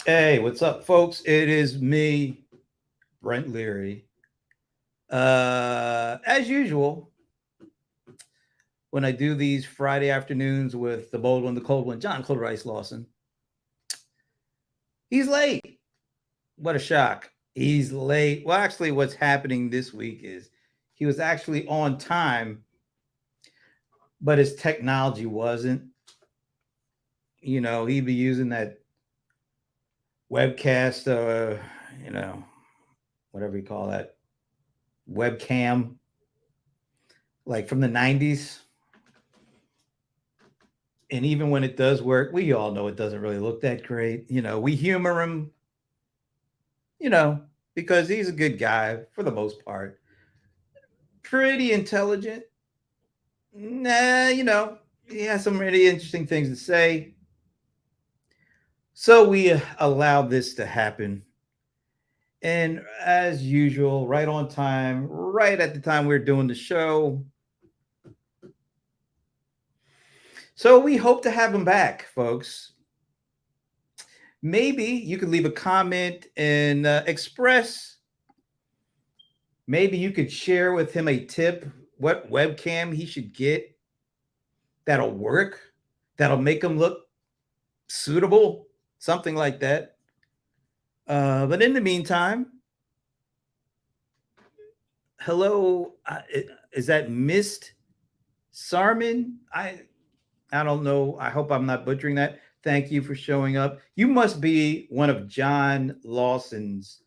Hey, what's up, folks? It is me, Brent Leary. As usual, when I do these Friday afternoons with the bold one, the cold one, John Cold Rice Lawson, he's late. What a shock. He's late. Well, actually, what's happening this week is he was actually on time, but his technology wasn't. He'd be using that webcast, you know, whatever you call that, webcam, like from the 90s. And even when it does work, we all know it doesn't really look that great. We humor him, you know, because he's a good guy for the most part. Pretty intelligent. He has some really interesting things to say. So we allowed this to happen. And as usual, right on time, right at the time we are doing the show. So we hope to have him back, folks. Maybe you could leave a comment and express. Maybe you could share with him a tip what webcam he should get that'll work, that'll make him look suitable, something like that. But in the meantime, hello, is that Mist Sarman? I don't know. I hope I'm not butchering that. Thank you for showing up. You must be one of John Lawson's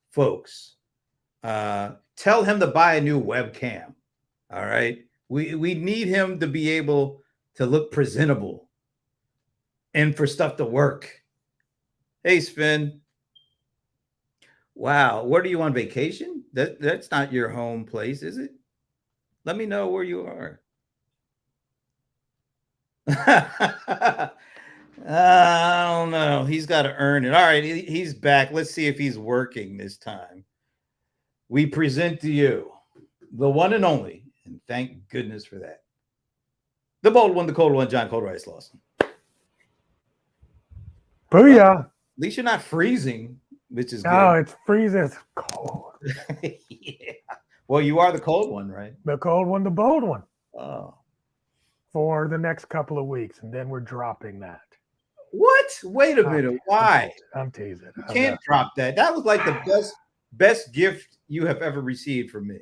folks. Tell him to buy a new webcam. All right. We need him to be able to look presentable and for stuff to work. Hey, Sven. Wow. Where are you on vacation? That's not your home place, is it? Let me know where you are. I don't know. He's got to earn it. All right. He's back. Let's see if he's working this time. We present to you the one and only, and thank goodness for that, the bold one, the cold one, John Cold Rice Lawson. Booyah. Well, at least you're not freezing, which is good. Oh, it's freezing. It's cold. Yeah. Well, you are the cold one, right? The cold one, the bold one. Oh. For the next couple of weeks, and then we're dropping that. What? Wait a minute. Why? I'm teasing. You can't drop that. That was like the best gift you have ever received from me.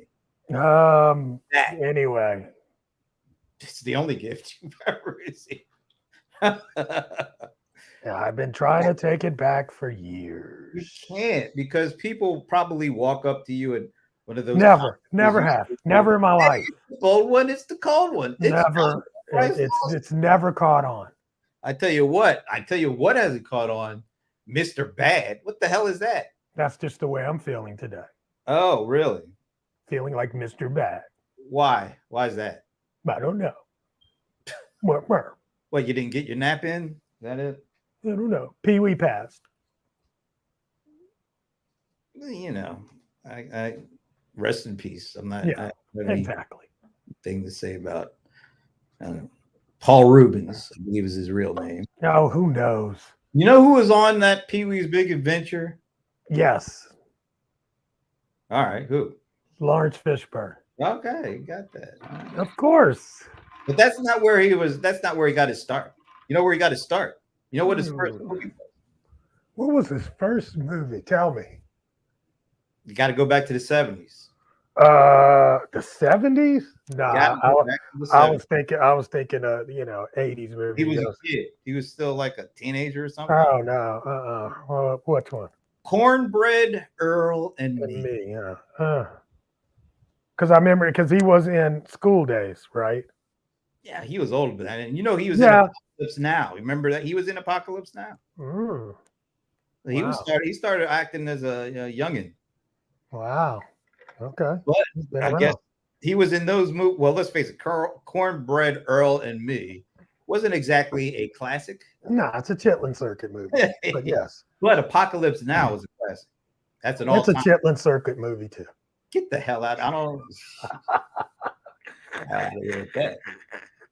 Anyway. It's the only gift you've ever received. Yeah, I've been trying to take it back for years. You can't, because people probably walk up to you and one of those. Never in my life. The cold one, it's the cold one. Never. It's never caught on. I tell you what hasn't caught on. Mr. Bad. What the hell is that? That's just the way I'm feeling today. Oh, really? Feeling like Mr. Bad. Why? Why is that? I don't know. What, you didn't get your nap in? Is that it? I don't know. Pee-wee passed. I rest in peace. I'm not. Yeah, exactly. Thing to say about Paul Rubens, I believe is his real name. Oh, who knows? You know who was on that Pee-wee's Big Adventure? Yes. All right, who? Lawrence Fishburne. Okay, you got that. Right. Of course. But that's not where he was. That's not where he got his start. You know where he got his start? You know what his first movie was? What was his first movie? Tell me. You got to go back to the 70s. The 70s? No, I was thinking 80s movie. He was a kid. He was still like a teenager or something. Oh no. Which one? Cornbread Earl and Me. Yeah. Because I remember because he was in School Days, right? Yeah, he was older than that. And he was in Apocalypse Now. Remember that? He was in Apocalypse Now. Mm. He started acting as a youngin. Wow. Okay. But I guess he was in those movies. Well, let's face it, Cornbread Earl and Me wasn't exactly a classic. No, it's a Chitlin Circuit movie. But yes. But Apocalypse Now is a classic. That's It's a Chitlin Circuit movie too. Get the hell out! I don't.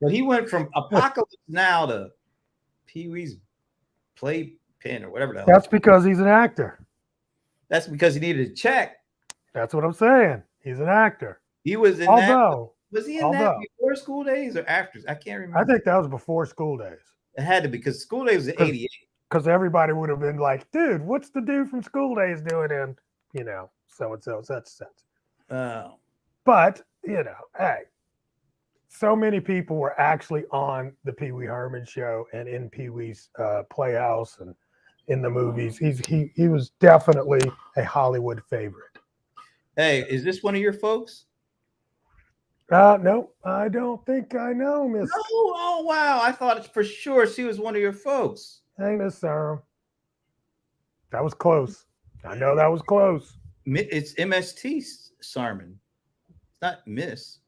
But he went from Apocalypse Now to Pee-wee's pen or whatever the hell. That's because he's an actor. That's because he needed a check. That's what I'm saying. He's an actor. He was in that. Was he in that before School Days or after? I can't remember. I think that was before School Days. It had to be because School Days was 88. Because everybody would have been like, dude, what's the dude from School Days doing in, so and so, such and such. But, hey, so many people were actually on the Pee Wee Herman show and in Pee Wee's Playhouse and in the movies. He was definitely a Hollywood favorite. Hey, is this one of your folks? No, I don't think I know, Miss. No, oh wow! I thought for sure she was one of your folks. Hey, Miss Sarah. That was close. I know that was close. It's MST Sarman. It's not Miss.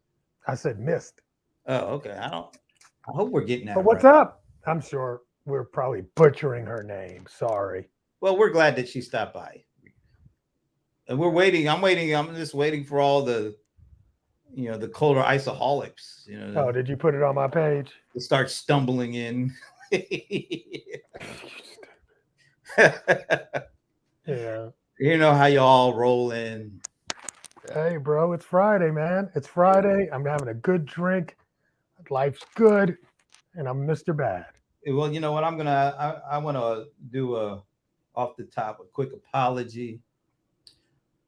I said missed. Oh, okay. I hope we're getting that. But what's up? I'm sure we're probably butchering her name. Sorry. Well, we're glad that she stopped by. And we're waiting. I'm waiting. I'm just waiting for all the, the colder isaholics. Oh, did you put it on my page? To start stumbling in. Yeah. You know how you all roll in. Hey, bro, it's Friday, man. It's Friday. I'm having a good drink. Life's good, and I'm Mr. Bad. Well, you know what? I want to do off the top a quick apology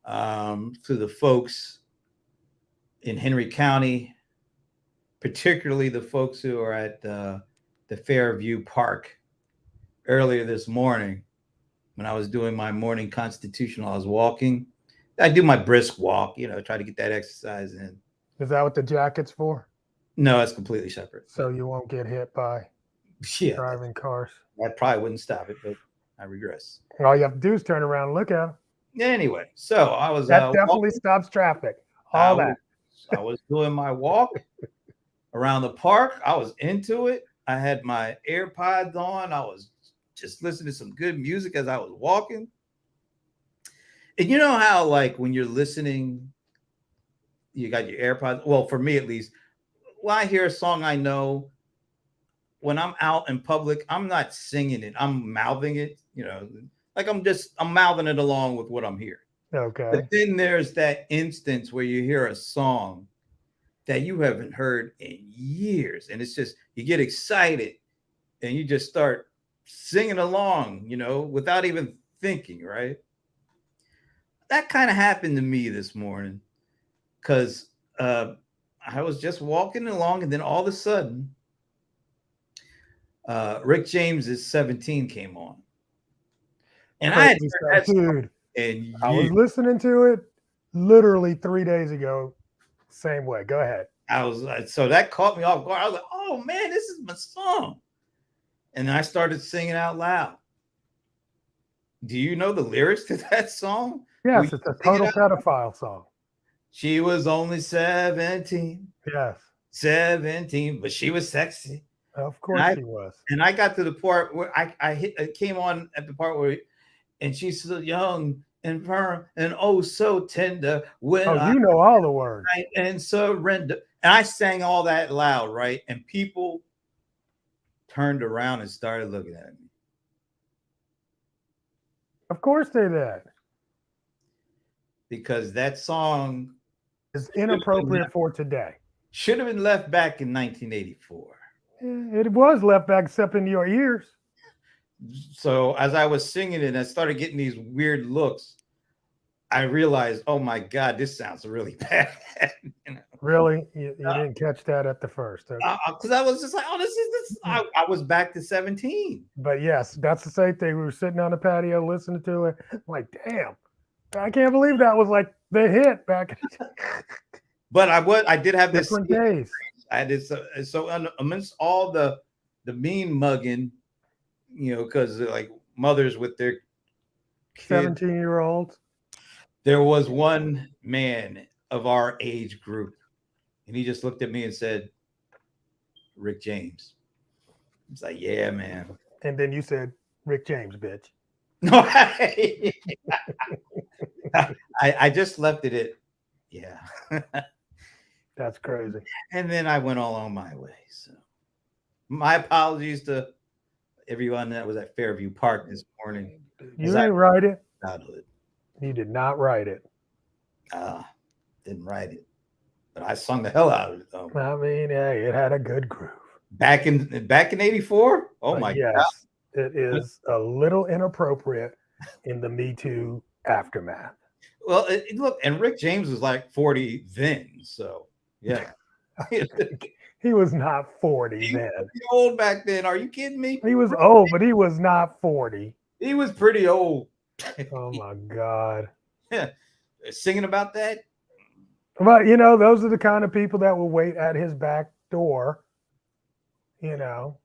to the folks in Henry County, particularly the folks who are at the Fairview Park earlier this morning when I was doing my morning constitutional. I was walking. I do my brisk walk, try to get that exercise in. Is that what the jacket's for? No, it's completely separate. So you won't get hit by driving cars. That probably wouldn't stop it, but I regress. All you have to do is turn around and look at them. Anyway, so I was that definitely stops traffic. I was doing my walk around the park. I was into it. I had my AirPods on. I was just listening to some good music as I was walking. And you know how, like, when you're listening, you got your AirPods. Well, for me at least, when I hear a song I know, when I'm out in public, I'm not singing it. I'm mouthing it, like I'm mouthing it along with what I'm hearing. Okay. But then there's that instance where you hear a song that you haven't heard in years. And it's just, you get excited and you just start singing along, without even thinking, right? That kind of happened to me this morning because I was just walking along and then all of a sudden, Rick James's 17 came on. And I had heard that song, and I was listening to it literally 3 days ago. Same way. Go ahead. So that caught me off guard. I was like, oh man, this is my song. And then I started singing out loud. Do you know the lyrics to that song? Yes, it's a total pedophile song. She was only 17. Yes. 17, but she was sexy. Of course she was. And I got to the part where I came on at the part where, and she's so young and firm and oh so tender. When you know all the words. And surrender. And I sang all that loud, right? And people turned around and started looking at me. Of course they did. Because that song is inappropriate for today. Should have been left back in 1984. It was left back except in your ears. So as I was singing it and I started getting these weird looks, I realized, oh my God, this sounds really bad. Really? You didn't catch that at the first. Because I was just like, oh, this. I was back to 17. But yes, that's the same thing. We were sitting on the patio listening to it. I'm like, damn, I can't believe that was like the hit back. But I did have this different days. I had this so amidst all the mean mugging, because like mothers with their 17-year-olds. There was one man of our age group, and he just looked at me and said, Rick James. I was like, yeah, man. And then you said, Rick James, bitch. No, I just left it at, yeah. That's crazy. And then I went all on my way. So my apologies to everyone that was at Fairview Park this morning. You ain't write it. Childhood. You did not write it. Didn't write it, but I sung the hell out of it though. I mean, hey, it had a good groove. Back in '84. Oh my yes, God. It is a little inappropriate in the Me Too aftermath. Well, look, and Rick James was like 40 then, so yeah. He was not 40 then. He was old back then. Are you kidding me? He was old, but he was not 40. He was pretty old. Oh my God. Yeah. Singing about that? But, you know, those are the kind of people that will wait at his back door, you know,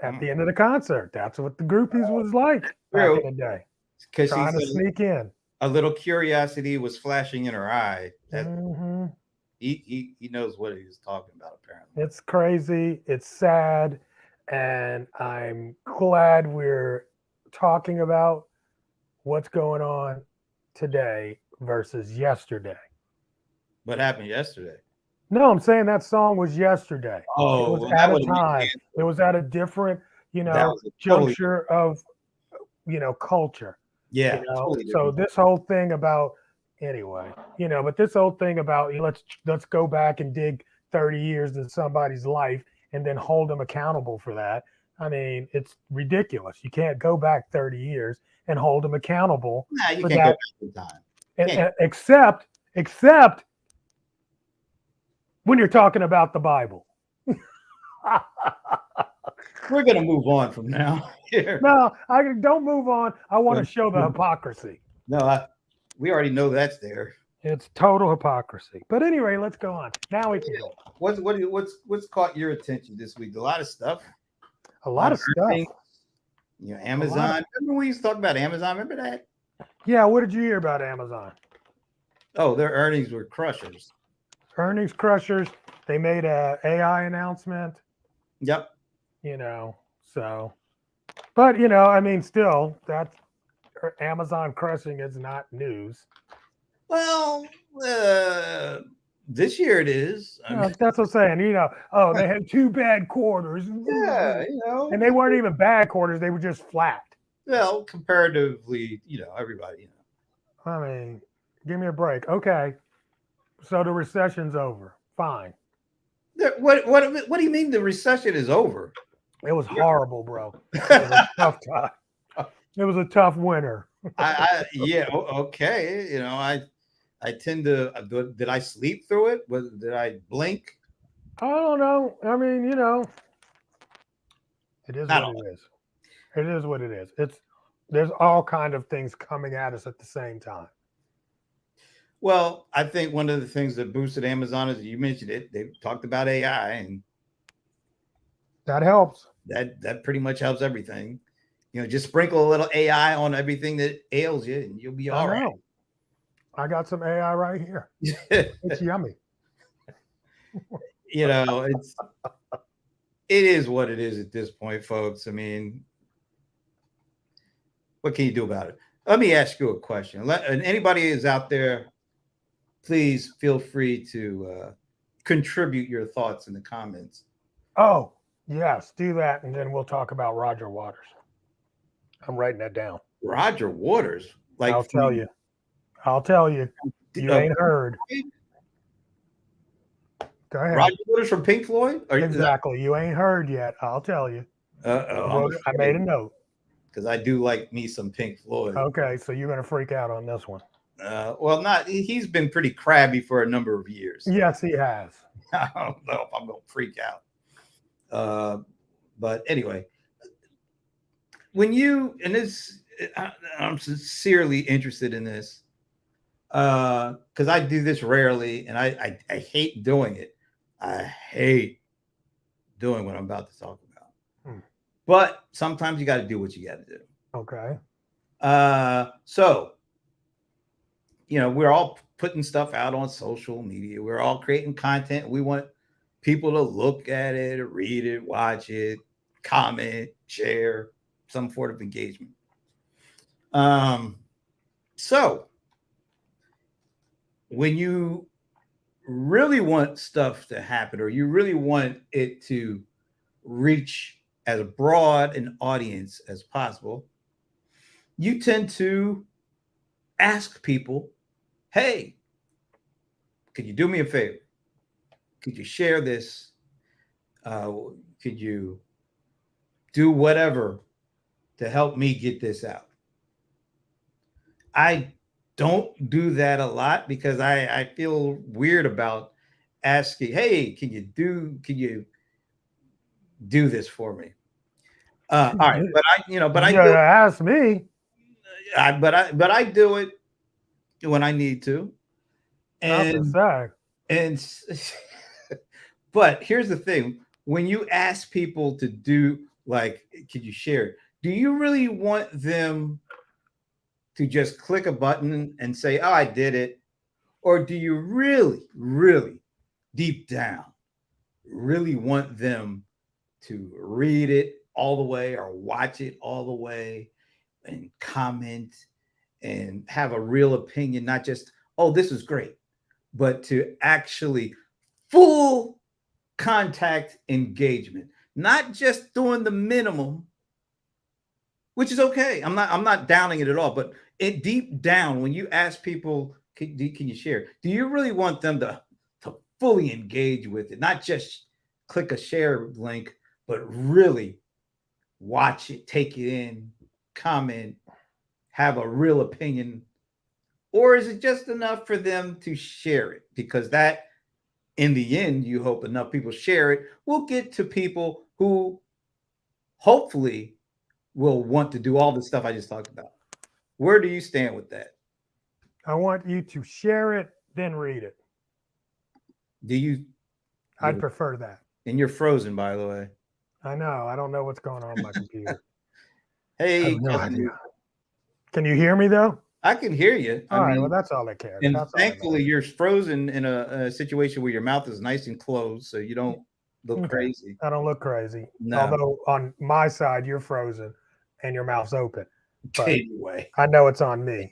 at the end of the concert. That's what the groupies was like back in the day. Because trying to sneak in. A little curiosity was flashing in her eye. He knows what he was talking about, apparently. It's crazy. It's sad. And I'm glad we're talking about what's going on today versus yesterday. What happened yesterday? No, I'm saying that song was yesterday. Oh, it was at a time. It was at a different, you know, juncture of, you know, culture. Yeah. You know? Totally so this whole thing about, anyway, you know, but this whole thing about let's go back and dig 30 years in somebody's life and then hold them accountable for that. I mean, it's ridiculous. You can't go back 30 years and hold them accountable for that. Go back in time. Except when you're talking about the Bible. We're going to move on from now. Here. No, I don't move on. I want to show the hypocrisy. No, we already know that's there. It's total hypocrisy. But anyway, let's go on. Now we can go. What's caught your attention this week? A lot of stuff. A lot of stuff. You know, Amazon. Remember we used to talk about Amazon? Remember that? Yeah. What did you hear about Amazon? Oh, their earnings were crushers. Earnings crushers. They made a AI announcement. Yep. You know, so, but you know, I mean, still, that's Amazon crushing is not news. Well, this year it is. That's what I'm saying. You know, oh, they had 2 bad quarters. Yeah, you know, and they weren't even bad quarters; they were just flat. Well, comparatively, you know, everybody. You know. I mean, give me a break. Okay, so the recession's over. Fine. What do you mean the recession is over? It was horrible, bro. It was a tough time. It was a tough winter. Yeah, okay. You know, I tend to. Did I sleep through it? Did I blink? I don't know. I mean, you know, it is what it is. It is what it is. There's all kind of things coming at us at the same time. Well, I think one of the things that boosted Amazon is you mentioned it. They talked about AI, and that helps. That pretty much helps everything. You know, just sprinkle a little AI on everything that ails you, and you'll be all right. I got some AI right here. It's yummy. You know, it is what it is at this point, folks. I mean, what can you do about it? Let me ask you a question. And anybody is out there, please feel free to contribute your thoughts in the comments. Oh, yes, do that, and then we'll talk about Roger Waters. I'm writing that down. Roger Waters? Like I'll tell you. You ain't heard. Go ahead. Roger Waters from Pink Floyd? Exactly. You ain't heard yet. I'll tell you. I made a note. Because I do like me some Pink Floyd. Okay, so you're going to freak out on this one. Well, he's been pretty crabby for a number of years. Yes, he has. I don't know if I'm going to freak out. But anyway, I'm sincerely interested in this because I do this rarely, and I hate doing it. I hate doing what I'm about to talk about. But sometimes you got to do what you got to do. Okay. So, you know, we're all putting stuff out on social media. We're all creating content. We want people to look at it, read it, watch it, comment, share, some sort of engagement. So when you really want stuff to happen, or you really want it to reach as broad an audience as possible, you tend to ask people, hey, could you do me a favor? Could you share this? Could you do whatever to help me get this out? I don't do that a lot because I feel weird about asking, hey, can you do this for me? All right, but I You do gotta ask me. but I do it when I need to. Not to And say. and but here's the thing. When you ask people to do, like, could you share it? Do you really want them to just click a button and say, oh, I did it? Or do you really, really deep down really want them to read it all the way or watch it all the way and comment and have a real opinion, not just, oh, this is great, but to actually full contact engagement, not just doing the minimum, which is okay. I'm not downing it at all, but it deep down, when you ask people, can you share? Do you really want them to fully engage with it, not just click a share link, but really watch it, take it in, comment, have a real opinion, or is it just enough for them to share it? Because that, in the end, you hope enough people share it, will get to people who hopefully will want to do all the stuff I just talked about. Where do you stand with that? I want you to share it, then read it. Do you? I'd prefer that. And you're frozen, by the way. I know. I don't know what's going on with my computer. Hey, I have no idea. Can you hear me though? I can hear you. All right. Well, that's all that cares. And thankfully, you're frozen in a situation where your mouth is nice and closed, so you don't look crazy. I don't look crazy. No. Although on my side, you're frozen and your mouth's open. But anyway, I know it's on me.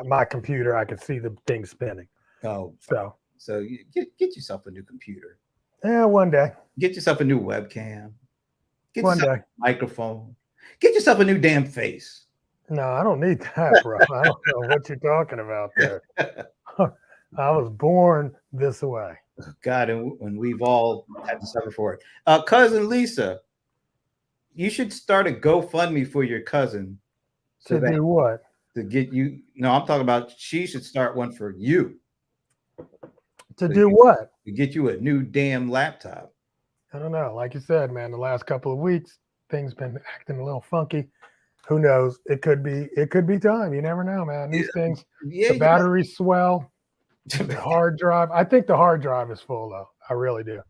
My computer, I can see the thing spinning. Oh, so you get yourself a new computer. Yeah, one day. Get yourself a new webcam. Get one yourself day. a microphone. Get yourself a new damn face. No, I don't need that, bro. I don't know what you're talking about there. I was born this way. God, and we've all had to suffer for it. Cousin Lisa, you should start a GoFundMe for your cousin. To do what? To get you. No, I'm talking about she should start one for you. To do what? To get you a new damn laptop. I don't know. Like you said, man, the last couple of weeks, things been acting a little funky. Who knows? It could be time. You never know, man. These things, the batteries swell, the hard drive. I think the hard drive is full though. I really do.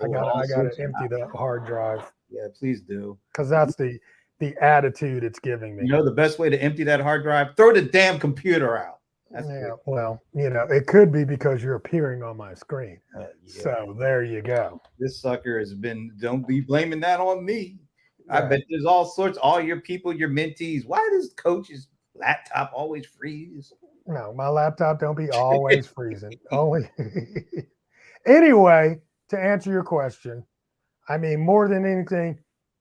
I gotta empty the hard drive. Yeah, please do. Because that's the attitude it's giving me. You know the best way to empty that hard drive? Throw the damn computer out. Well, it could be because you're appearing on my screen. So there you go. This sucker has been, don't be blaming that on me. I bet there's all sorts, all your people, your mentees. Why does coach's laptop always freeze? No, my laptop don't be always freezing. Only. Anyway, to answer your question, I mean, more than anything,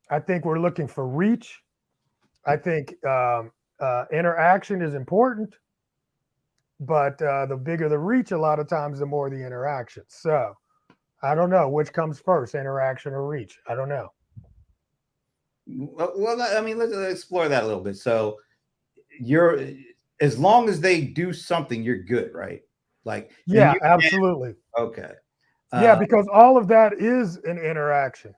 I think we're looking for reach. I think interaction is important, but the bigger the reach, a lot of times, the more the interaction. So I don't know which comes first, interaction or reach. I don't know. Well, I mean, let's explore that a little bit. So as long as they do something, you're good, right? Like, yeah, absolutely. Okay. Yeah, because all of that is an interaction.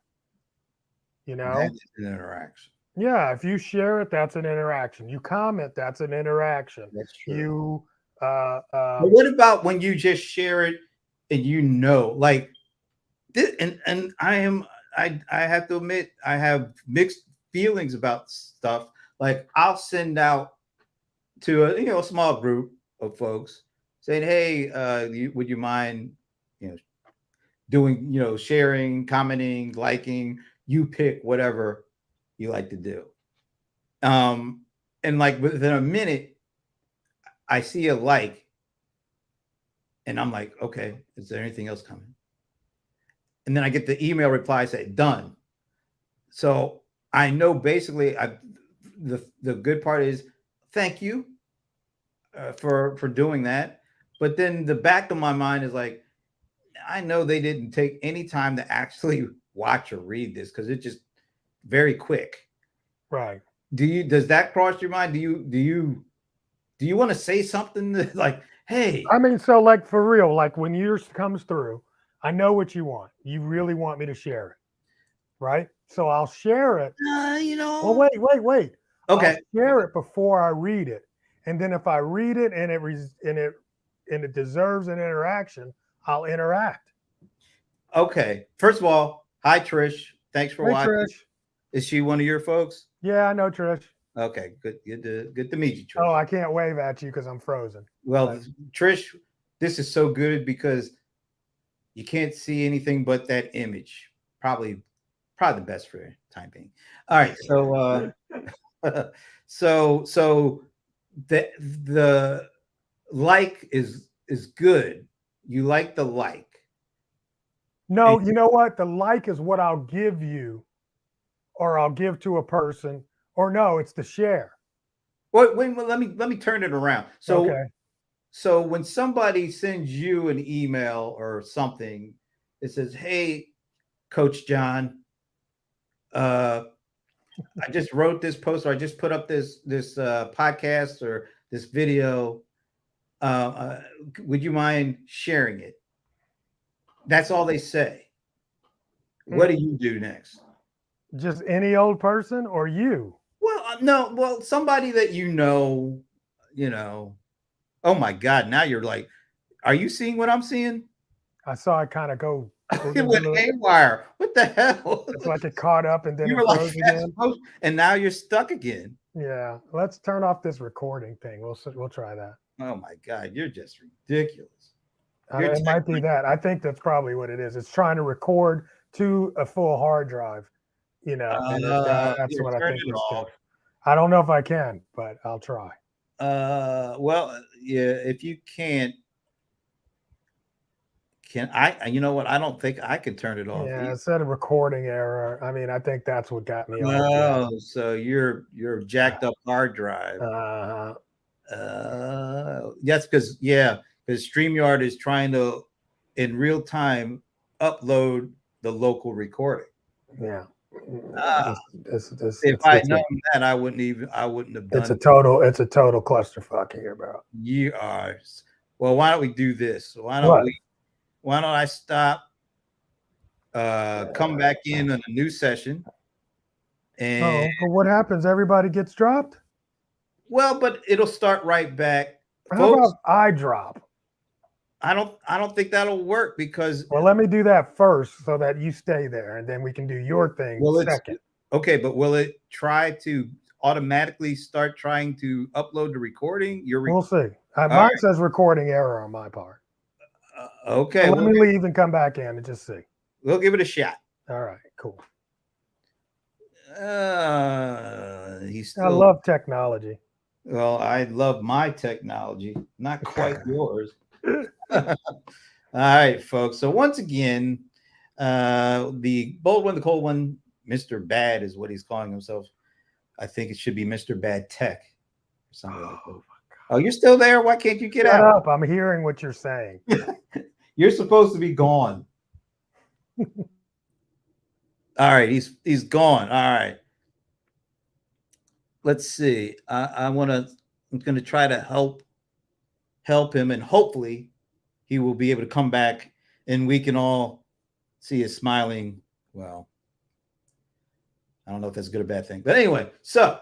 That's an interaction. Yeah, if you share it, that's an interaction. You comment, that's an interaction. That's true. But what about when you just share it and like this, and I have to admit, I have mixed feelings about stuff. Like, I'll send out to a small group of folks saying, hey, would you mind, doing, sharing, commenting, liking, you pick whatever you like to do. And like within a minute, I see a like, and I'm like, okay, is there anything else coming? And then I get the email reply say done. So I know basically the good part is thank you for doing that. But then the back of my mind is like, I know they didn't take any time to actually watch or read this because it's just very quick. Right. Does that cross your mind? Do you want to say something like, hey? I mean, so like for real, like when yours comes through, I know what you want. You really want me to share it, right? So I'll share it. You Well, know. wait. I'll Okay. share it before I read it, and then if I read it and it deserves an interaction, I'll interact. Okay. First of all, hi Trish. Thanks for Hey, watching. Trish. Is she one of your folks? Yeah, I know Trish. Okay. Good to meet you, Trish. Oh, I can't wave at you because I'm frozen. Well, But, Trish, this is so good because you can't see anything but that image. Probably the best for time being. All right. So so the like is good. You like the like. And, no, you know what? The like is what I'll give you, or I'll give to a person, or no, it's the share. wait, let me turn it around. Okay. So when somebody sends you an email or something, it says, "Hey, Coach John, I just wrote this post, or I just put up this podcast or this video. Would you mind sharing it?" That's all they say. What do you do next? Just any old person or you? Well, no, well, somebody that you know. Oh my God! Now you're like, are you seeing what I'm seeing? I saw it kind of go. It went haywire. What the hell? It's like it caught up and then You it were like, froze that's again. supposed, and now you're stuck again. Yeah, let's turn off this recording thing. We'll try that. Oh my God, you're just ridiculous. You're It might be that. I think that's probably what it is. It's trying to record to a full hard drive, and that's here, what I turn think it this off. does. I don't know if I can, but I'll try. Well, yeah, if you can't, can I? You know what? I don't think I can turn it off Yeah, either. it said a recording error. I mean, I think that's what got me off. Oh, so you're jacked up hard drive. Uh, Yes, because StreamYard is trying to in real time upload the local recording. yeah. Ah, if It's I had known that, I wouldn't have done. it's a total clusterfuck here, bro. You are. Well, why don't we do this? What? Why don't I stop? Come back in on a new session. And Oh, but what happens? Everybody gets dropped? well, but it'll start right back, How folks. about I drop? I don't think that'll work because Well, let me do that first so that you stay there and then we can do your thing it's second. okay, but will it try to automatically start trying to upload the recording? We'll see. Mine right. says recording error on my part. Okay, So let me leave and come back in and just see. We'll give it a shot. All right, cool. He's still. I love technology. Well, I love my technology, not quite yours. All right, folks. So once again, the bold one, the cold one, Mr. Bad is what he's calling himself. I think it should be Mr. Bad Tech or something like that. Oh, you're still there? Why can't you get Shut out? up. I'm hearing what you're saying. You're supposed to be gone. All right, he's gone. All right. Let's see. I'm gonna try to help him, and hopefully he will be able to come back and we can all see his smiling. Well, I don't know if that's a good or bad thing, but anyway, so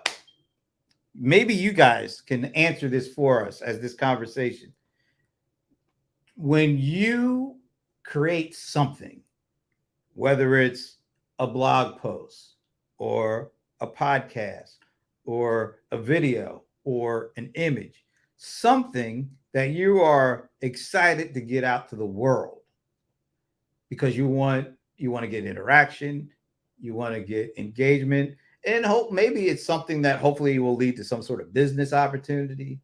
maybe you guys can answer this for us as this conversation. When you create something, whether it's a blog post or a podcast or a video or an image, something that you are excited to get out to the world because you want to get interaction, you want to get engagement, and hope maybe it's something that hopefully will lead to some sort of business opportunity.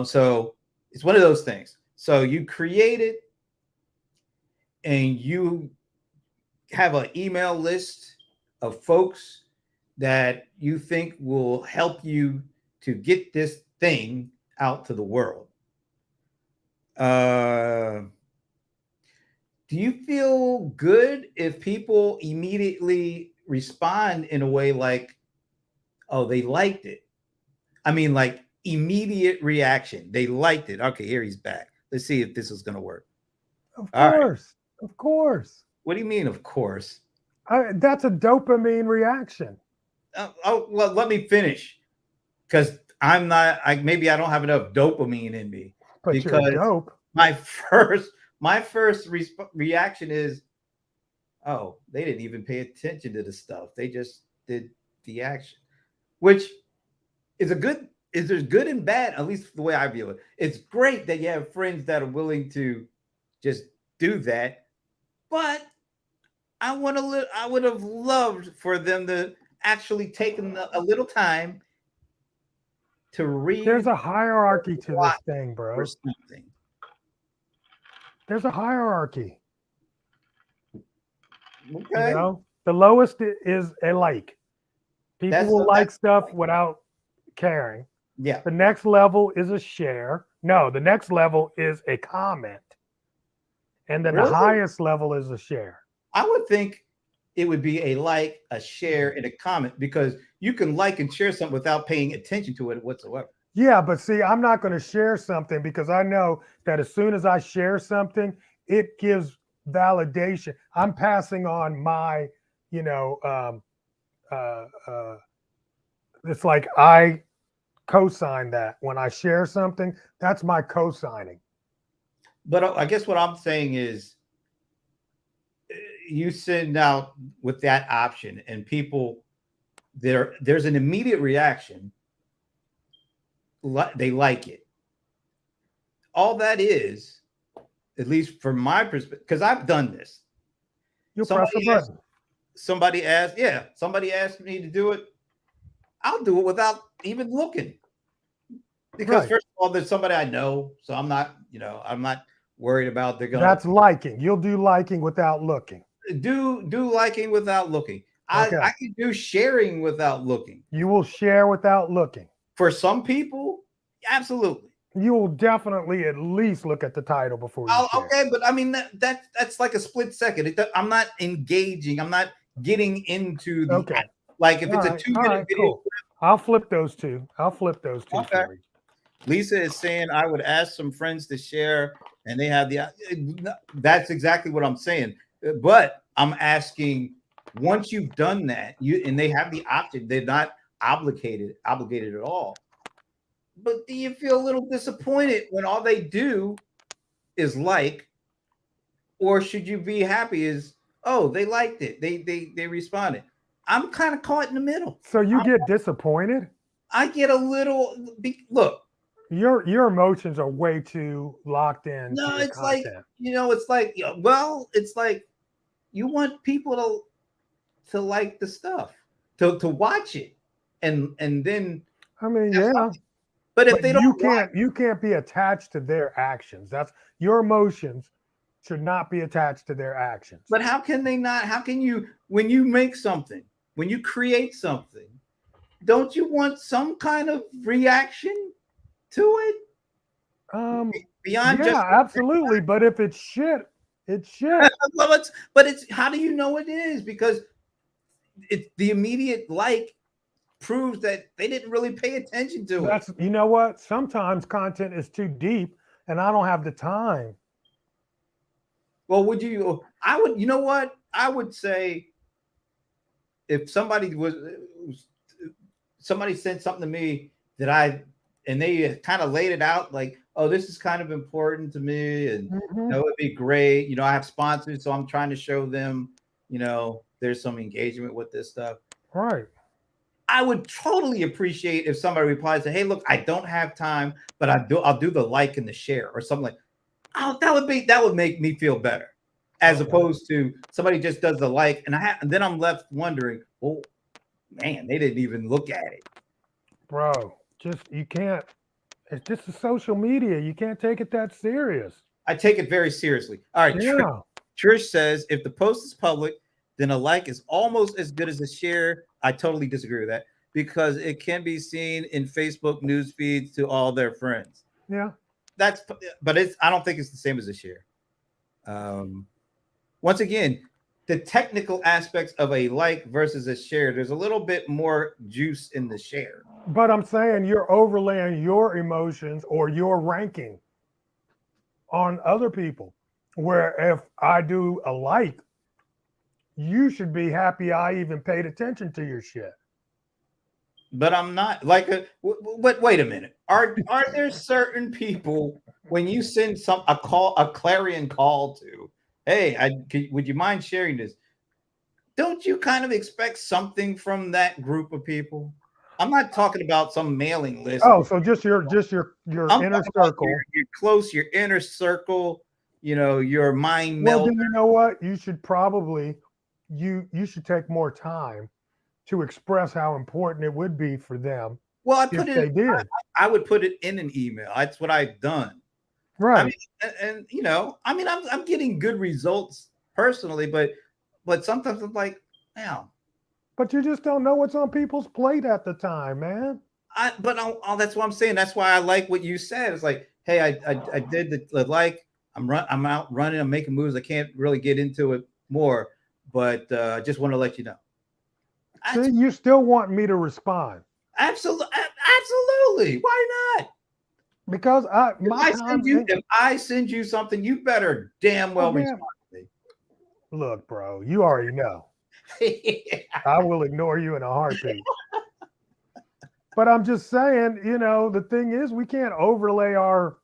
So it's one of those things. So you create it and you have an email list of folks that you think will help you to get this thing out to the world. Do you feel good if people immediately respond in a way like, oh, they liked it? I mean, like immediate reaction. They liked it. Okay, here he's back. Let's see if this is going to work. Of All right. course. Of course. What do you mean, of course? That's a dopamine reaction. Well, let me finish, because I'm not. Maybe I don't have enough dopamine in me. But because you're dope. my first reaction is, oh, they didn't even pay attention to the stuff. They just did the action, which is there's good and bad, at least the way I view it. It's great that you have friends that are willing to just do that, but I would have loved for them to actually taken a little time to read. There's a hierarchy to this thing, bro. Or something. There's a hierarchy. Okay. You know, the lowest is a like. People will like stuff without caring. Yeah. The next level is a share. No, the next level is a comment. And then the highest level is a share. I would think it would be a like, a share, and a comment, because you can like and share something without paying attention to it whatsoever. Yeah, but see, I'm not going to share something because I know that as soon as I share something, it gives validation. I'm passing on my, it's like I co-sign that when I share something. That's my co-signing. But I guess what I'm saying is, you send out with that option, and people, there's an immediate reaction. They like it. All that is, at least from my perspective, because I've done this. Somebody asked me to do it. I'll do it without even looking. Because first of all, there's somebody I know, so I'm not worried about they're gonna. That's liking. You'll do liking without looking. Do liking without looking. Okay. I can do sharing without looking. You will share without looking. For some people, absolutely. You will definitely at least look at the title before you share. Okay, but I mean that's like a split second. I'm not engaging. I'm not getting into the like if it's a 2-minute video. Cool. I'll flip those two. Okay. For you. Lisa is saying I would ask some friends to share, and they have that's exactly what I'm saying. But I'm asking, once you've done that, and they have the option, they're not obligated at all. But do you feel a little disappointed when all they do is like, or should you be happy as, oh, they liked it, they responded? I'm kind of caught in the middle. So you get disappointed? I get a little. Look, your emotions are way too locked in. No, it's like, it's like, well, it's like you want people to like the stuff, to watch it, and then. I mean, yeah. But if they don't, you can't be attached to their actions. That's your emotions should not be attached to their actions. But how can they not? How can you, when you make something, when you create something, don't you want some kind of reaction to it? Beyond absolutely. But if it's shit, it's shit. Well, it's how do you know it is? Because it's the immediate like proves that they didn't really pay attention to it. You know what? Sometimes content is too deep, and I don't have the time. Well, you know what? I would say if somebody sent something to me and they kind of laid it out like, oh, this is kind of important to me, and it'd be great. I have sponsors, so I'm trying to show them, there's some engagement with this stuff. Right. I would totally appreciate if somebody replies to, hey, look, I don't have time, but I'll do the like and the share or something like. Oh, that would make me feel better, as opposed to somebody just does the like, and then I'm left wondering, oh man, they didn't even look at it. Bro, you can't. It's just a social media. You can't take it that serious. I take it very seriously. All right. Yeah. Trish says, if the post is public, then a like is almost as good as a share. I totally disagree with that because it can be seen in Facebook news feeds to all their friends. Yeah. But I don't think it's the same as a share. Once again, the technical aspects of a like versus a share, there's a little bit more juice in the share. But I'm saying you're overlaying your emotions or your ranking on other people. Where if I do a like, you should be happy I even paid attention to your shit. But I'm not like but wait a minute. Are there certain people when you send a clarion call to, hey, would you mind sharing this? Don't you kind of expect something from that group of people? I'm not talking about some mailing list. Oh, so just your inner circle. Your close, your inner circle, your mind Well, meld. then you know what? You should probably you should take more time to express how important it would be for them. Well, I would put it in an email. That's what I've done. Right. I mean, and I'm getting good results personally, but sometimes I'm like, wow. But you just don't know what's on people's plate at the time, man. That's what I'm saying. That's why I like what you said. It's like, hey, I did the like. I'm out running. I'm making moves. I can't really get into it more, but I just want to let you know. See, you still want me to respond? Absolutely. Why not? Because if I send you something, you better damn well respond to me. Look, bro, you already know. I will ignore you in a heartbeat. But I'm just saying, the thing is, we can't overlay our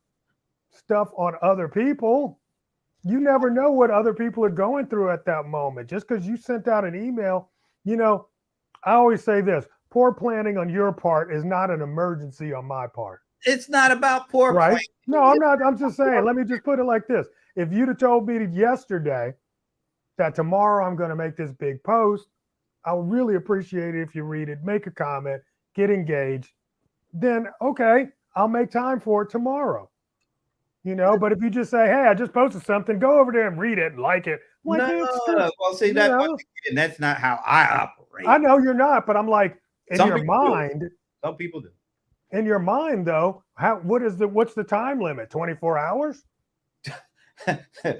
stuff on other people. You never know what other people are going through at that moment. Just because you sent out an email, I always say this: poor planning on your part is not an emergency on my part. It's not about poor planning. No, I'm not. I'm just saying, let me just put it like this. If you'd have told me yesterday that tomorrow I'm going to make this big post, I would really appreciate it if you read it, make a comment, get engaged. Then, okay, I'll make time for it tomorrow. But if you just say, hey, I just posted something, go over there and read it and like it. Well, see, that's not how I operate. I know you're not, but I'm like, your mind. Some people do. In your mind, though, what's the time limit? 24 hours?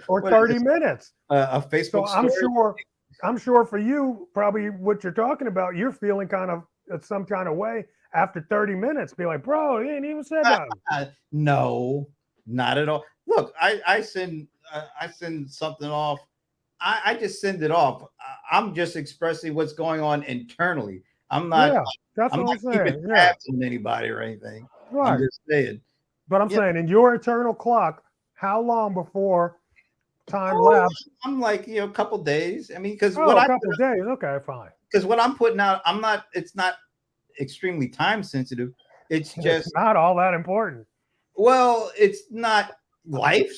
Or 30 minutes? A Facebook story? I'm sure for you, probably what you're talking about, you're feeling kind of some kind of way after 30 minutes. Be like, bro, he ain't even said that. No, not at all. Look, I send something off. I just send it off. I'm just expressing what's going on internally. I'm not. Yeah, that's what I'm saying. Keeping tabs on anybody or anything. Right. I'm just saying. But I'm saying, in your internal clock, how long before time lapse? I'm like, a couple days. I mean, because a couple days. Okay, fine. Because what I'm putting out, it's not extremely time sensitive. It's just not all that important. Well, it's not life.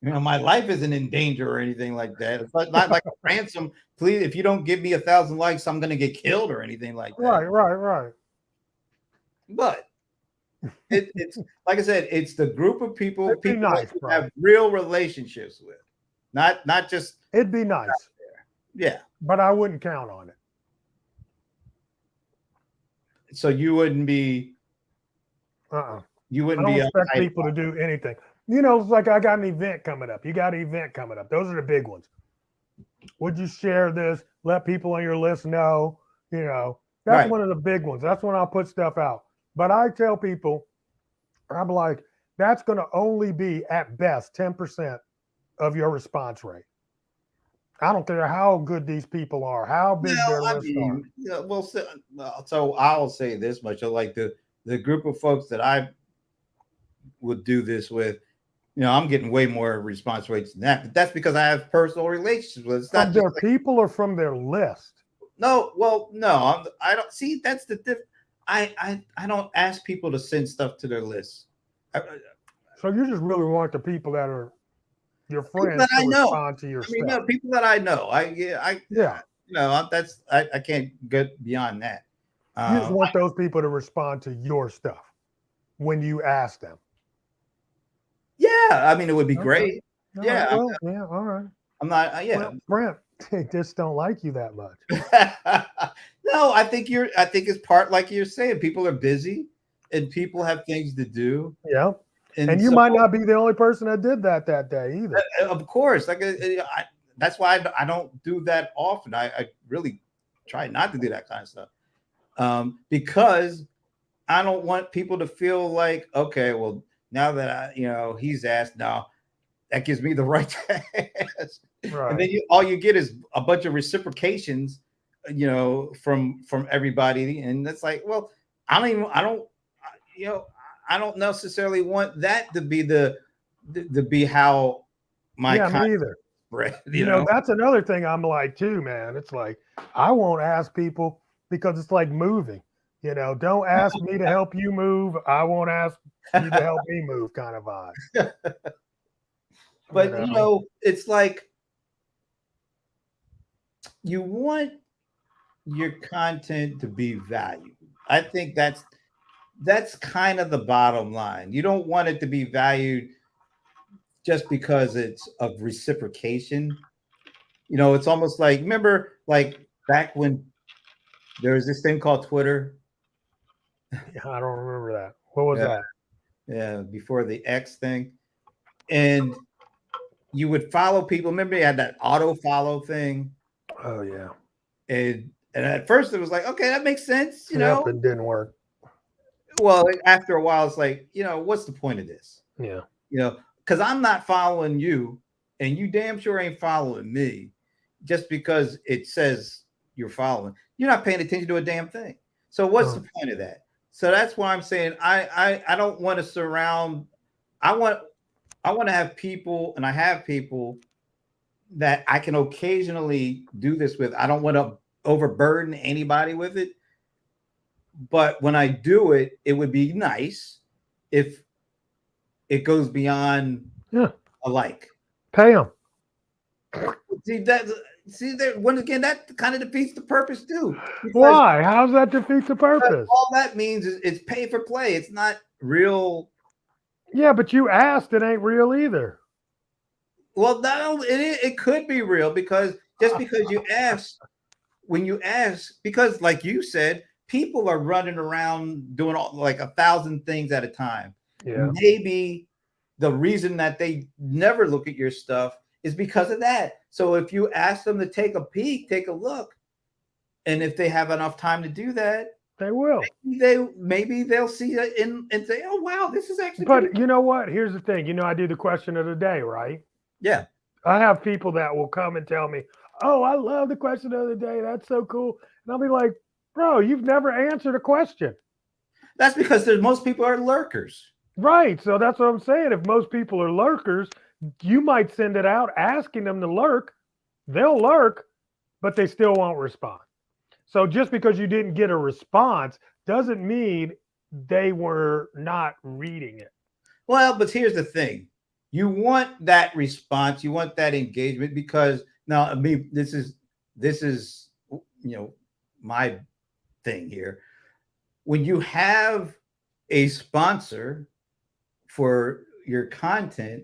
My life isn't in danger or anything like that. It's not like a ransom. Please, if you don't give me 1,000 likes, I'm going to get killed or anything like that. Right. But it's like I said, it's the group of people nice, that have real relationships with, not just. It'd be nice. Yeah, but I wouldn't count on it. So you wouldn't be. You wouldn't be. I don't expect people to do anything. It's like I got an event coming up. You got an event coming up. Those are the big ones. Would you share this? Let people on your list know. That's one of the big ones. That's when I'll put stuff out. But I tell people, I'm like, that's going to only be at best 10% of your response rate. I don't care how good these people are, how big their lists are. Yeah, well, so I'll say this much: like the group of folks that I would do this with, I'm getting way more response rates than that. But that's because I have personal relationships with. It's from their people or from their list. No, well, no, I don't see. That's the difference. I don't ask people to send stuff to their list. So you just really want the people that are your friends that to respond to your stuff. No, people that I know. I can't get beyond that. You just want those people to respond to your stuff when you ask them. Yeah, I mean, it would be great. All right. All right. I'm not. Brent, They just don't like you that much. No, I think it's part like you're saying. People are busy and people have things to do. Yeah. And And you so, might not be the only person that did that day either. of course, like that's why I don't do that often. I really try not to do that kind of stuff because I don't want people to feel like, okay, well, now that he's asked, now that gives me the right to ask. Right. And then all you get is a bunch of reciprocations, from everybody, and it's like, well, I don't necessarily want that to be to be how my me either. spread. That's another thing I'm like too, man. It's like I won't ask people because it's like moving. Don't ask me to help you move. I won't ask you to help me move, kind of vibe. But it's like you want your content to be valued. I think that's kind of the bottom line. You don't want it to be valued just because it's of reciprocation. It's almost like, remember, like back when there was this thing called Twitter. I don't remember that. What was that? Yeah, before the X thing. And you would follow people. Remember, you had that auto follow thing. Oh yeah. And at first it was like, okay, that makes sense, Yep, it didn't work. Well, after a while, it's like, what's the point of this? Yeah. Because I'm not following you, and you damn sure ain't following me, just because it says you're following. You're not paying attention to a damn thing. So what's the point of that? So that's why I'm saying I don't want to surround. I want to have people, and I have people that I can occasionally do this with. I don't want to overburden anybody with it. But when I do it, it would be nice if it goes beyond a like. Pay them. See that once again, that kind of defeats the purpose too. Why? How's that defeat the purpose? All that means is it's pay for play. It's not real. Yeah, but you asked, it ain't real either. Well, no, it could be real because just because you ask, when you ask, because like you said, people are running around doing like 1,000 things at a time. Yeah. Maybe the reason that they never look at your stuff is because of that. So if you ask them to take a peek, take a look, and if they have enough time to do that, they will. Maybe they'll see it and say, "Oh wow, this is actually." But you know what? Here's the thing. I do the question of the day, right? Yeah. I have people that will come and tell me, "Oh, I love the question of the day. That's so cool." And I'll be like, "Bro, you've never answered a question." That's because most people are lurkers. Right. So that's what I'm saying. If most people are lurkers, you might send it out asking them to lurk. They'll lurk, but they still won't respond. So just because you didn't get a response doesn't mean they were not reading it. Well, but here's the thing. You want that response, you want that engagement, because now, I mean, this is my thing here. When you have a sponsor for your content,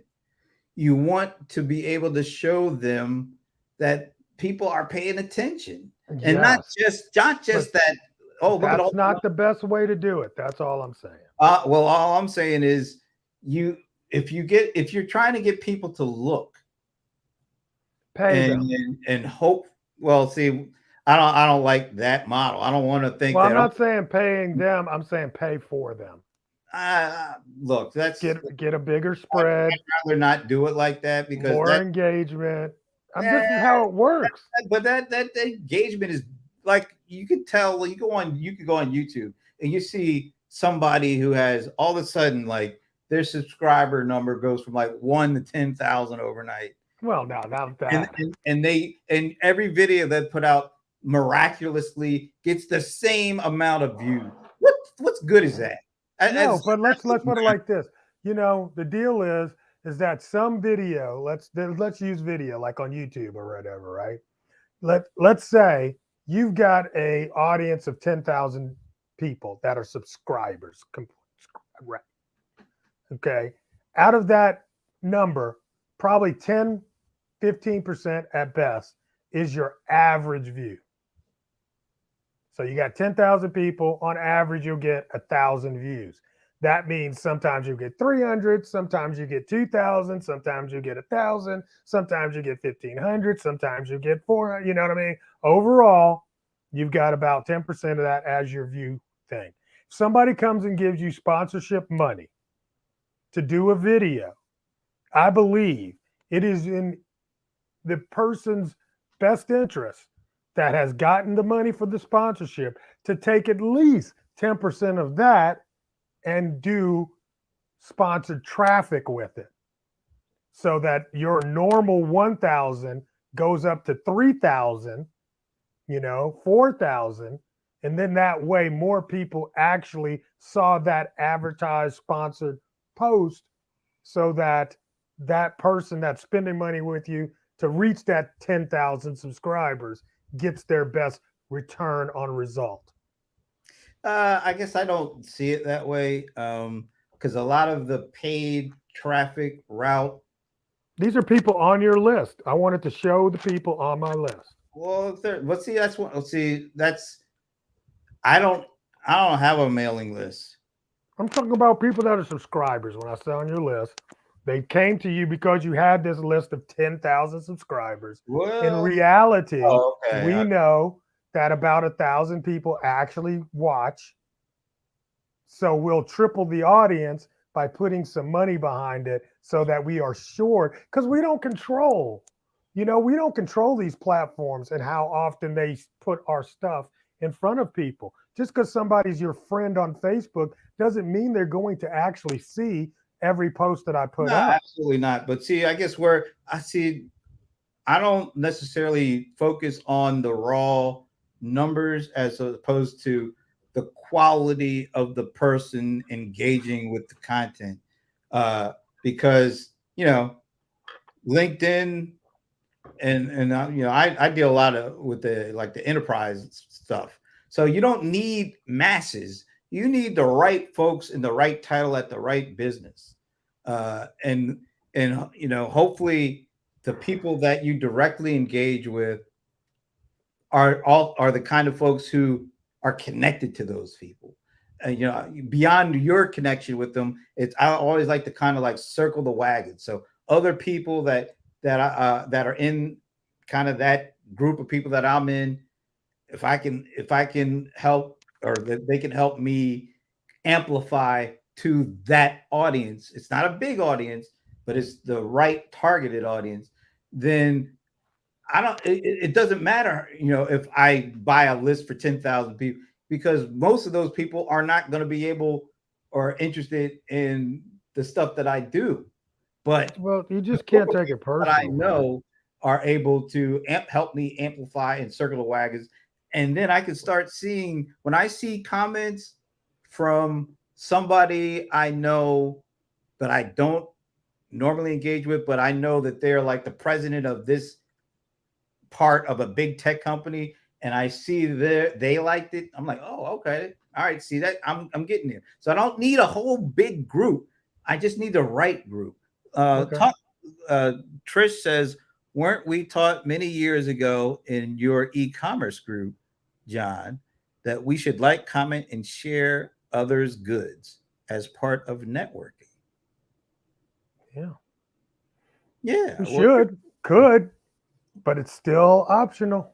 you want to be able to show them that people are paying attention, and not just that. Oh, look at all. That's not the best way to do it. That's all I'm saying. Well, all I'm saying is if you're trying to get people to look, pay them and hope. Well, see, I don't like that model. I don't want to think. Well, I'm not saying paying them. I'm saying pay for them. Look, that's get a bigger spread. I'd rather not do it like that because more engagement. This is how it works. But that engagement is like, you could tell. You could go on YouTube and you see somebody who has all of a sudden, like, their subscriber number goes from like 1 to 10,000 overnight. Well, no, not that. And every video that put out miraculously gets the same amount of views. What's good is that? No, but let's put it like this. The deal is that some video, let's use video like on YouTube or whatever, right? Let's say you've got a audience of 10,000 people that are subscribers, right? Okay. Out of that number, probably 10, 15% at best is your average view. So you got 10,000 people. On average, you'll get 1,000 views. That means sometimes you get 300, sometimes you get 2,000, sometimes you get 1,000, sometimes you get 1,500, sometimes you get 400. You know what I mean? Overall, you've got about 10% of that as your view thing. If somebody comes and gives you sponsorship money to do a video, I believe it is in the person's best interest that has gotten the money for the sponsorship to take at least 10% of that and do sponsored traffic with it, so that your normal 1,000 goes up to 3,000, 4,000. And then that way more people actually saw that advertised sponsored post, so that that person that's spending money with you to reach that 10,000 subscribers gets their best return on result. I guess I don't see it that way, because a lot of the paid traffic route. These are people on your list. I wanted to show the people on my list. Well, let's see. That's what. Let's see. That's. I don't have a mailing list. I'm talking about people that are subscribers. When I say on your list, they came to you because you had this list of 10,000 subscribers. Well, in reality, okay. We know that about 1,000 people actually watch. So we'll triple the audience by putting some money behind it, so that we are sure, because we don't control, we don't control these platforms and how often they put our stuff in front of people. Just because somebody's your friend on Facebook doesn't mean they're going to actually see every post that I put out. Absolutely not. But see, I guess I don't necessarily focus on the raw numbers as opposed to the quality of the person engaging with the content, because LinkedIn and I deal a lot with the enterprise stuff. So you don't need masses. You need the right folks in the right title at the right business, and hopefully the people that you directly engage with are the kind of folks who are connected to those people. Beyond your connection with them, I always like to kind of like circle the wagon. So other people that are in kind of that group of people that I'm in, if I can help, or that they can help me amplify to that audience. It's not a big audience, but it's the right targeted audience. Then it doesn't matter, if I buy a list for 10,000 people, because most of those people are not going to be able or interested in the stuff that I do. But you just can't take it personal. That I know are able to help me amplify and circle the wagons. And then I can start seeing, when I see comments from somebody I know that I don't normally engage with, but I know that they're like the president of this part of a big tech company, and I see they liked it. I'm like, oh, okay. All right. See that I'm getting there. So I don't need a whole big group. I just need the right group. Okay. Trish says, weren't we taught many years ago in your e-commerce group, John, that we should like, comment, and share others' goods as part of networking? Yeah. Yeah. You could, but it's still optional.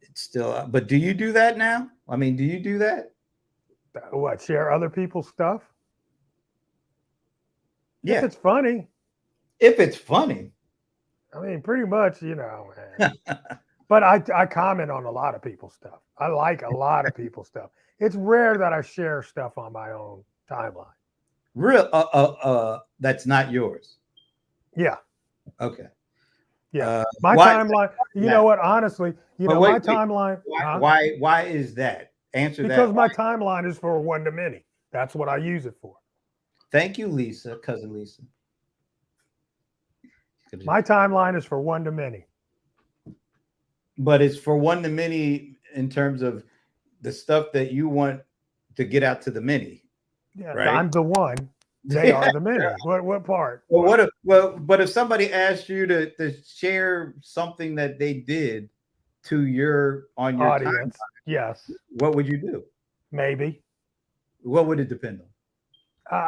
It's still, but do you do that now? I mean, do you do that? What, share other people's stuff? Yeah. If it's funny. If it's funny. I mean, pretty much, man. But I comment on a lot of people's stuff. I like a lot of people's stuff. It's rare that I share stuff on my own timeline. That's not yours. Yeah. Okay. Yeah. My timeline, you know what, honestly, my timeline. Why is that? Answer that. Because my timeline is for one to many. That's what I use it for. Thank you, Lisa, cousin Lisa. My timeline is for one to many. But it's for one to many in terms of the stuff that you want to get out to the many. Yeah, right? I'm the one. They are the many. What part? Well, but if somebody asked you to share something that they did to your Audience, timeline, yes. what would you do? Maybe. What would it depend on?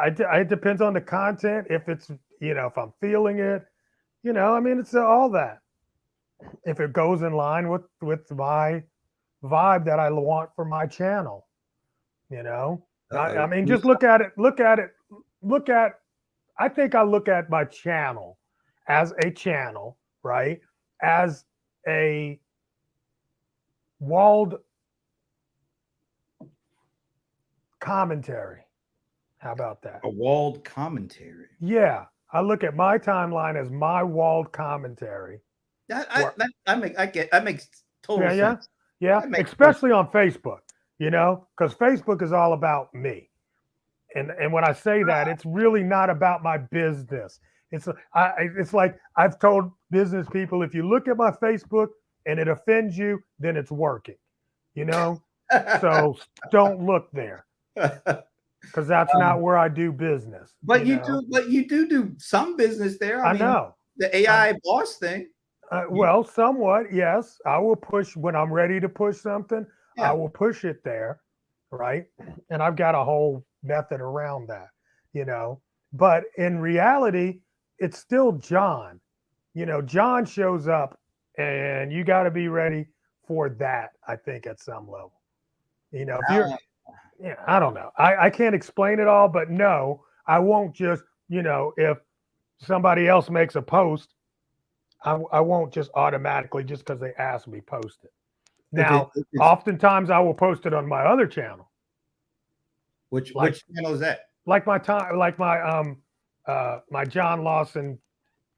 It depends on the content. If it's, if I'm feeling it, I mean, it's all that. If it goes in line with my vibe that I want for my channel, I mean, just look at it. I think I look at my channel as a channel, right? As a walled commentary. How about that? A walled commentary. Yeah. I look at my timeline as my walled commentary. That makes total sense. Yeah. Especially on Facebook, because Facebook is all about me. And when I say that, it's really not about my business. It's like I've told business people, if you look at my Facebook and it offends you, then it's working, So don't look there, because that's not where I do business. But you do some business there. I know the AI boss thing. Well, somewhat, yes. I will push when I'm ready to push something. Yeah. I will push it there, right? And I've got a whole method around that, But in reality, it's still John. John shows up, and you got to be ready for that. I think at some level, if you're, I don't know. I can't explain it all, but no, I won't just, if somebody else makes a post, I won't just automatically, just because they ask me, post it. Now, oftentimes I will post it on my other channel. Which channel is that? Like my my John Lawson,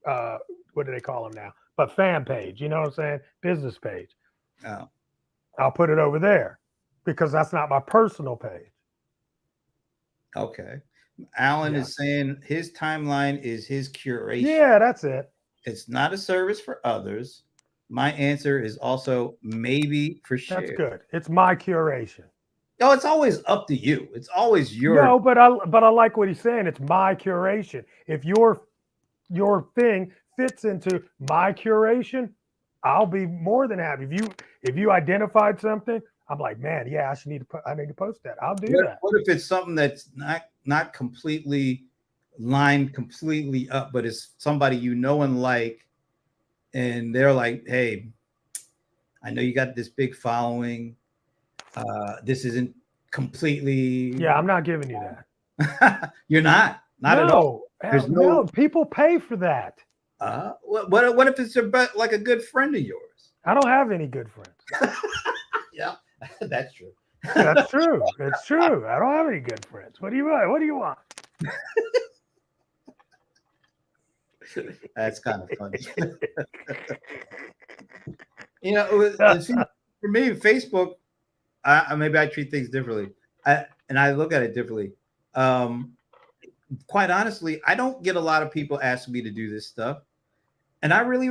what do they call him now? But fan page, you know what I'm saying? Business page. Oh. I'll put it over there because that's not my personal page. Okay. Alan is saying his timeline is his curation. Yeah, that's it. It's not a service for others. My answer is also maybe for share. That's good. It's my curation. No, it's always up to you. It's always your. No, but I like what he's saying. It's my curation. If your thing fits into my curation, I'll be more than happy. If you identified something, I'm like, man, yeah, I need to post that. I'll do that. What if it's something that's not completely lined completely up, but it's somebody and like, and they're like, hey, I know you got this big following. This isn't completely. Yeah, I'm not giving you that. You're not at all. There's no people pay for that. What if it's like a good friend of yours? I don't have any good friends. Yeah, that's true. That's true. It's true. I don't have any good friends. What do you want? What do you want? That's kind of funny. For me, Facebook, maybe I treat things differently. And I look at it differently. Quite honestly, I don't get a lot of people asking me to do this stuff. And I really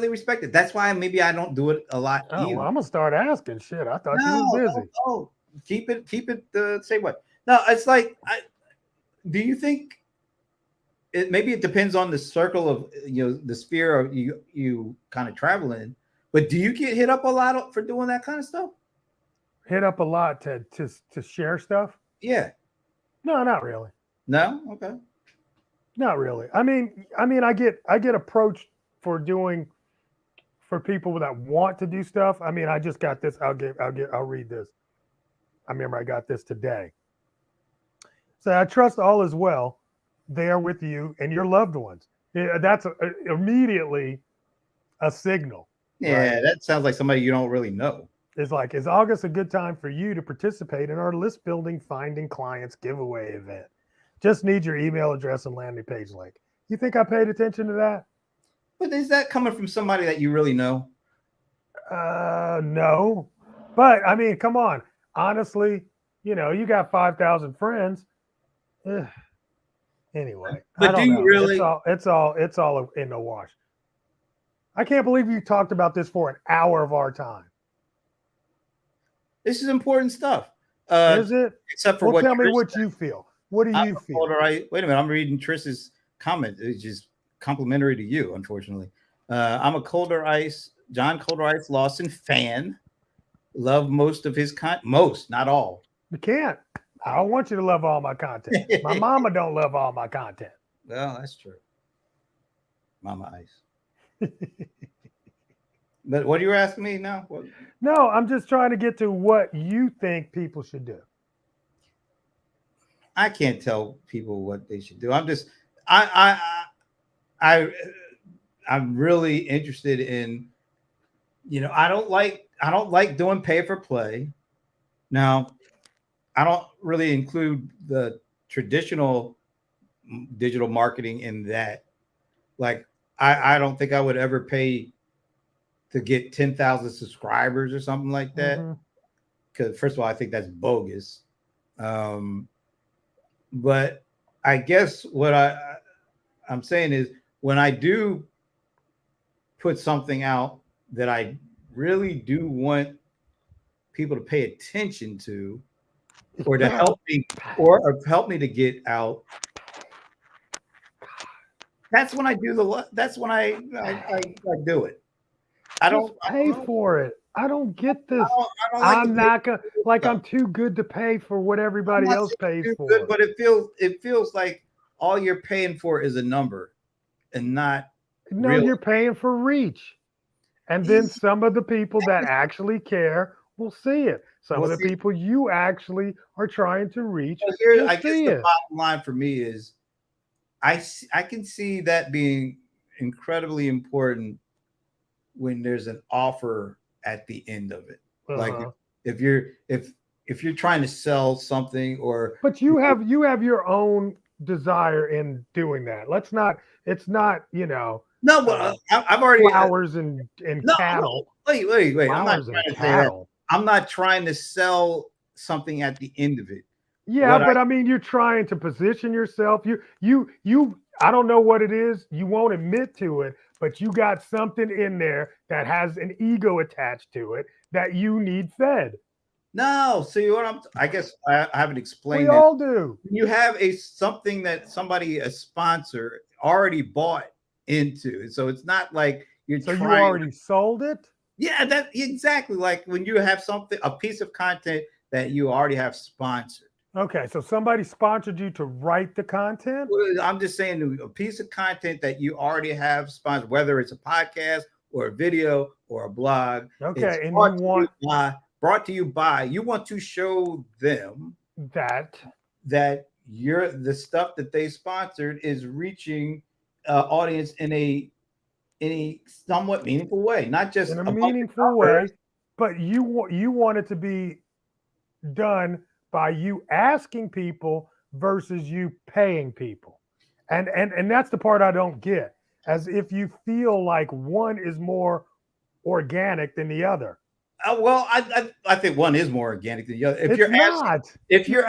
respect it. That's why maybe I don't do it a lot. Oh, well, I'm gonna start asking shit. I thought you were busy. Oh, keep it the same way. No, it's like, do you think maybe it depends on the circle of the sphere of you kind of travel in, but do you get hit up a lot for doing that kind of stuff? Hit up a lot to share stuff? Yeah. No, not really. No? Okay. Not really. I mean, I get approached for people that want to do stuff. I mean, I just got this. I'll read this. I remember I got this today. So I trust all is well there with you and your loved ones. Yeah, that's immediately a signal. Yeah, right? That sounds like somebody you don't really know. It's like, is August a good time for you to participate in our list building finding clients giveaway event? Just need your email address and landing page link. You think I paid attention to that? But is that coming from somebody that you really know? No. But I mean, come on. Honestly, you got 5,000 friends. Anyway, but do you really? It's all in the wash. I can't believe you talked about this for an hour of our time. This is important stuff. Is it? Except for tell me what you feel. What do I'm you a feel? colder ice. Wait a minute. I'm reading Trish's comment. It's just complimentary to you, unfortunately. I'm a John Colder Ice Lawson fan. Love most of his content. Most, not all. You can't. I don't want you to love all my content. My mama don't love all my content. Well, that's true. Mama Ice. But what are you asking me now? What? No, I'm just trying to get to what you think people should do. I can't tell people what they should do. I I'm really interested in, I don't like doing pay for play. Now, I don't really include the traditional digital marketing in that. Like, I don't think I would ever pay to get 10,000 subscribers or something like that. Because first of all, I think that's bogus. But I guess what I'm saying is, when I do put something out that I really do want people to pay attention to, or to help me to get out, that's when I do that's when I do it. I don't pay know. for it. I don't get this. I don't like I'm not gonna I'm too good to pay for what everybody else pays for. Good, but it feels like all you're paying for is a number, and not. No, real. You're paying for reach, and then some of the people that actually care will see it. Some of the people you actually are trying to reach. Here, I guess the bottom line for me is, I can see that being incredibly important when there's an offer at the end of it. Like, if you're trying to sell something, but you have your own desire in doing that. It's not no, but I've already flowers and cattle. Wait. I'm not trying to say that. I'm not trying to sell something at the end of it. Yeah, but I mean, you're trying to position yourself. You. I don't know what it is. You won't admit to it, but you got something in there that has an ego attached to it that you need fed. No, see what I guess I haven't explained. We all do. You have something that a sponsor already bought into, so it's not like you're. So you already sold it. Yeah, that exactly. Like when you have a piece of content that you already have sponsored. Okay, so somebody sponsored you to write the content? Well, I'm just saying, a piece of content that you already have sponsored, whether it's a podcast or a video or a blog. Okay, and you want brought to you by. You want to show them that the stuff that they sponsored is reaching audience in a somewhat meaningful way, not just in a meaningful way, but you want it to be done by you asking people versus you paying people. And that's the part I don't get. As if you feel like one is more organic than the other. Well, I think one is more organic than the other. If you're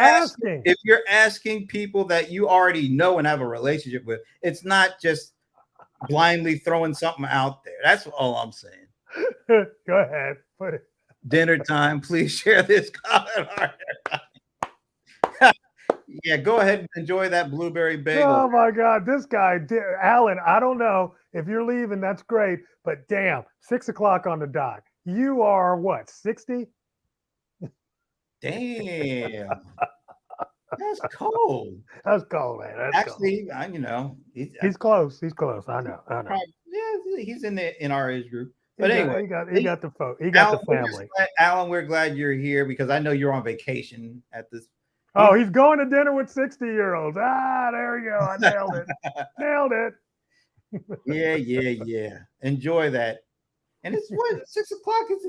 asking people that you already know and have a relationship with, it's not just blindly throwing something out there. That's all I'm saying. Go ahead, put it. Dinner time. Please share this comment. Yeah, go ahead and enjoy that blueberry bagel. Oh my God, this guy, Alan. I don't know if you're leaving. That's great, but damn, 6 o'clock on the dot. You are what, 60? Damn. That's cold. That's cold, man. That's actually cold. He's close. He's close. I know. Yeah, he's in our age group. But anyway, he got the family. Alan, we're glad you're here because I know you're on vacation at this. Oh, he's going to dinner with 60-year-olds. There we go. I nailed it. Nailed it. Yeah. Enjoy that. And it's 6 o'clock. It's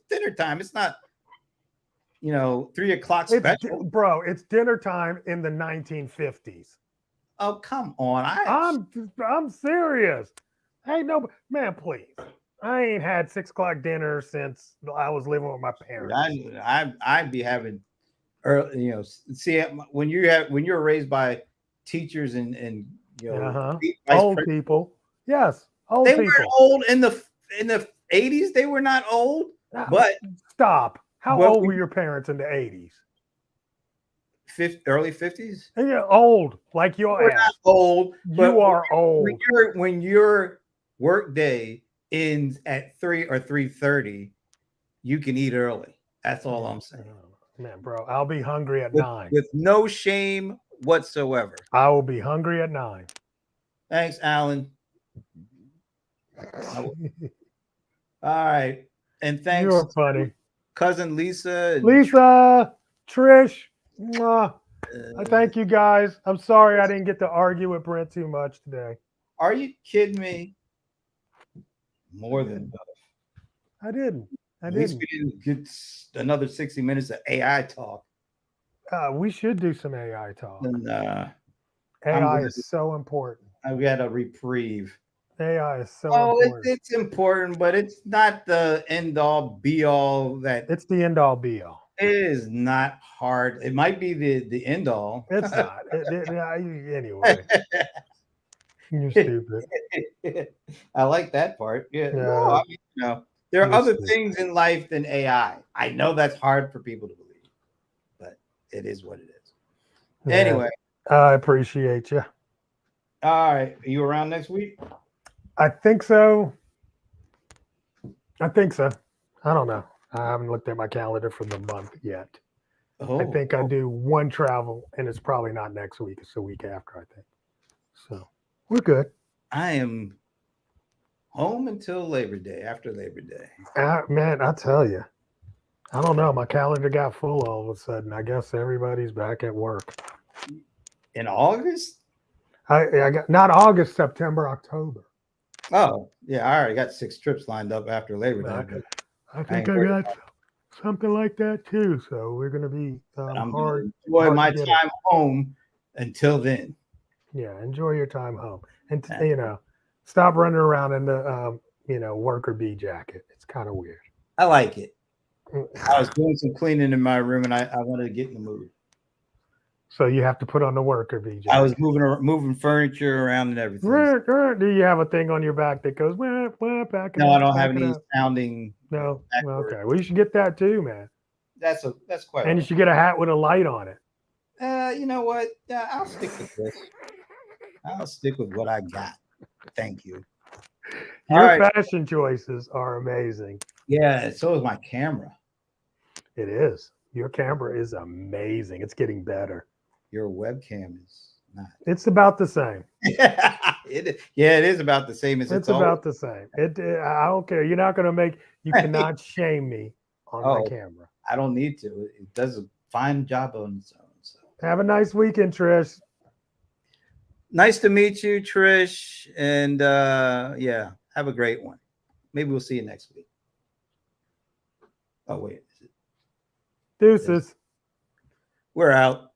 dinner time. It's not 3 o'clock special. Bro, it's dinner time in the 1950s. Oh, come on. I'm serious. Hey, no, man, please. I ain't had 6 o'clock dinner since I was living with my parents. I'd be having early, see, when you're raised by teachers and old people. Yes, old people. They were old in the 80s. They were not old, but stop. How old were your parents in the 80s? early 50s. Yeah, old like your We're ass. not old, but You are old. when your work day ends at 3 or 3:30, you can eat early. That's all I'm saying. Man, bro, I'll be hungry at With, 9. with no shame whatsoever. I will be hungry at 9. Thanks, Alan. All right. And thanks, You're funny. cousin Lisa. Lisa, Trish, mwah. I thank you guys. I'm sorry I didn't get to argue with Brent too much today. Are you kidding me? More than enough. I didn't. At least we didn't get another 60 minutes of AI talk. We should do some AI talk. And, AI is so important. I've got a reprieve. AI is so important. It's important, but it's not the end all be all. That it's the end all be all. It is not hard. It might be the end all. It's not. Anyway. You're stupid. I like that part. Yeah. No, I mean, there are other things in life than AI. I know that's hard for people to believe, but it is what it is. Yeah. Anyway. I appreciate you. All right. Are you around next week? I think so. I don't know. I haven't looked at my calendar for the month yet. I think I do one travel, and it's probably not next week. It's the week after, I think. So we're good. I am home until Labor Day, after Labor Day. Man, I tell you, I don't know. My calendar got full all of a sudden. I guess everybody's back at work. In August? I got not August, September, October. Oh, yeah. I already got 6 trips lined up after Labor Day. I think I got something like that too. So we're going to be I'm hard. Enjoy my time home until then. Yeah, enjoy your time home, and stop running around in the worker bee jacket. It's kind of weird. I like it. I was doing some cleaning in my room, and I wanted to get in the mood. So you have to put on the worker bee jacket. I was moving furniture around and everything. Do you have a thing on your back that goes back? No, I don't have any sounding. No. Okay. Well, you should get that too, man. That's quite. And you should get a hat with a light on it. You know what? I'll stick with this. I'll stick with what I got. Thank you. Your fashion choices are amazing. Yeah, so is my camera. It is. Your camera is amazing. It's getting better. Your webcam is not. It's about the same. It is about the same as it's about the same. I don't care. You're not going to you cannot shame me on my camera. I don't need to. It does a fine job on its own. So. Have a nice weekend, Trish. Nice to meet you, Trish. And have a great one. Maybe we'll see you next week. Oh, wait. Deuces. We're out.